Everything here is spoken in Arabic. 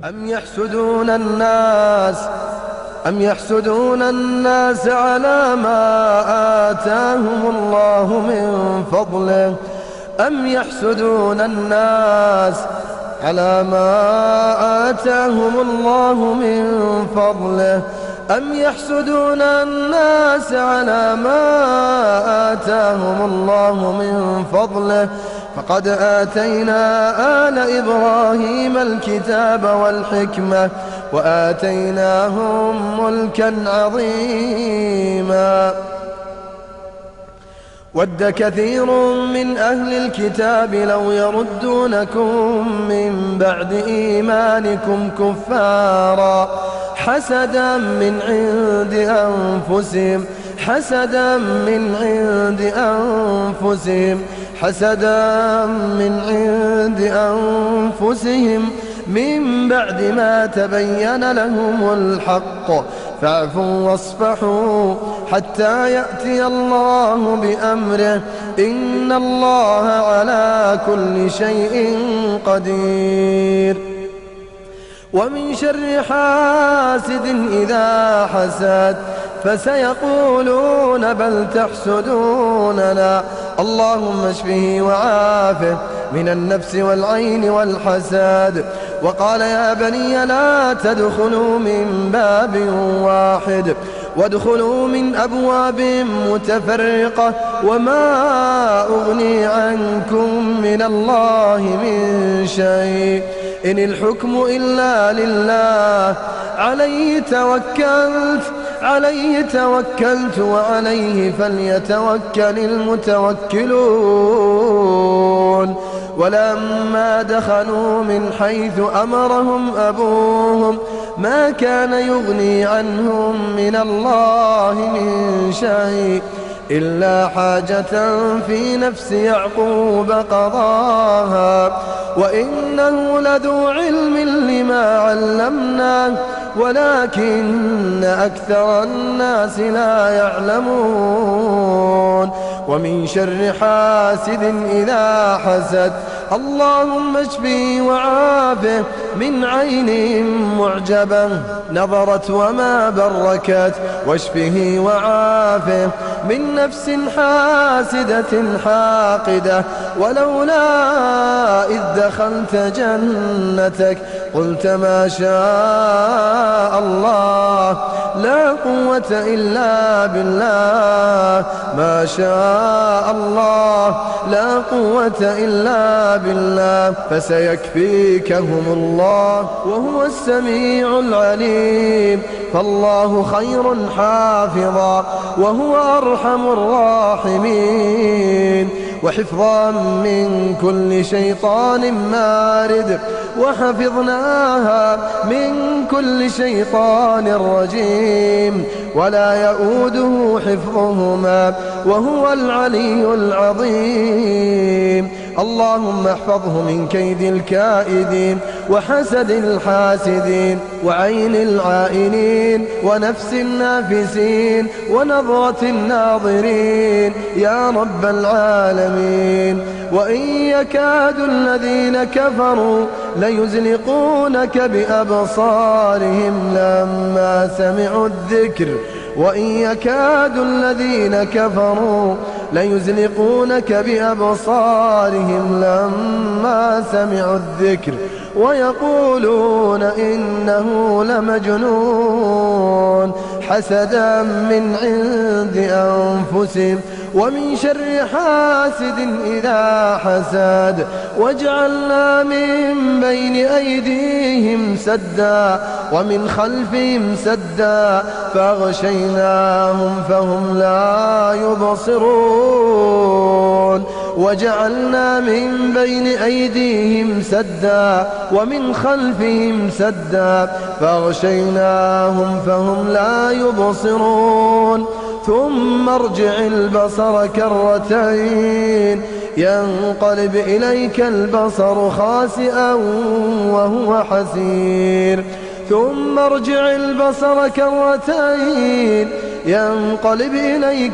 أم يحسدون الناس على ما آتاهم الله من فضله أم يحسدون الناس على ما آتاهم الله من فضله أم يحسدون الناس على ما آتاهم الله من فضله فقد آتينا آل إبراهيم الكتاب والحكمة وآتيناهم ملكا عظيما. ود كثير من أهل الكتاب لو يردونكم من بعد إيمانكم كفارا حسدا من عند أنفسهم من بعد ما تبين لهم الحق فاعفوا واصفحوا حتى يأتي الله بأمره إن الله على كل شيء قدير. ومن شر حاسد إذا حسد فسيقولون بل تحسدوننا اللهم اشفه وعافه من النفس والعين والحسد. وقال يا بني لا تدخلوا من باب واحد وادخلوا من أبواب متفرقة وما أغني عنكم من الله من شيء إن الحكم إلا لله عليه توكلت وعليه فليتوكل المتوكلون. ولما دخلوا من حيث أمرهم أبوهم ما كان يغني عنهم من الله من شيء إلا حاجة في نفس يعقوب قضاها وإنه لذو علم لما علمناه ولكن أكثر الناس لا يعلمون. ومن شر حاسد إذا حسد اللهم اشفه وعافه من عين معجبة نظرت وما بركت واشفه وعافه من نفس حاسدة حاقدة ولولا إذ دخلت جنتك قلت ما شاء الله لا قوة إلا بالله ما شاء الله لا قوة إلا بالله فسيكفيكهم الله وهو السميع العليم. فالله خير حافظا وهو أرحم الراحمين وحفظا من كل شيطان مارد وحفظناها من كل شيطان رجيم ولا يؤوده حفظهما وهو العلي العظيم. اللهم احفظه من كيد الكائدين وحسد الحاسدين وعين العائنين ونفس النافسين ونظرة الناظرين يا رب العالمين. وإن يكاد الذين كفروا ليزلقونك بأبصارهم لما سمعوا الذكر وإن يكاد الذين كفروا ليزلقونك بأبصارهم لما سمعوا الذكر ويقولون إنه لمجنون حسدا من عند أنفسهم. ومن شر حاسد إذا حسد وجعلنا من بين أيديهم سدا ومن خلفهم سدا فأغشيناهم فهم لا يبصرون وجعلنا من بين أيديهم سدا ومن خلفهم سدا فأغشيناهم فهم لا يبصرون. ثم ارجع البصر كرتين ينقلب إليك البصر خاسئا وهو حسير ثم ارجع البصر كرتين ينقلب إليك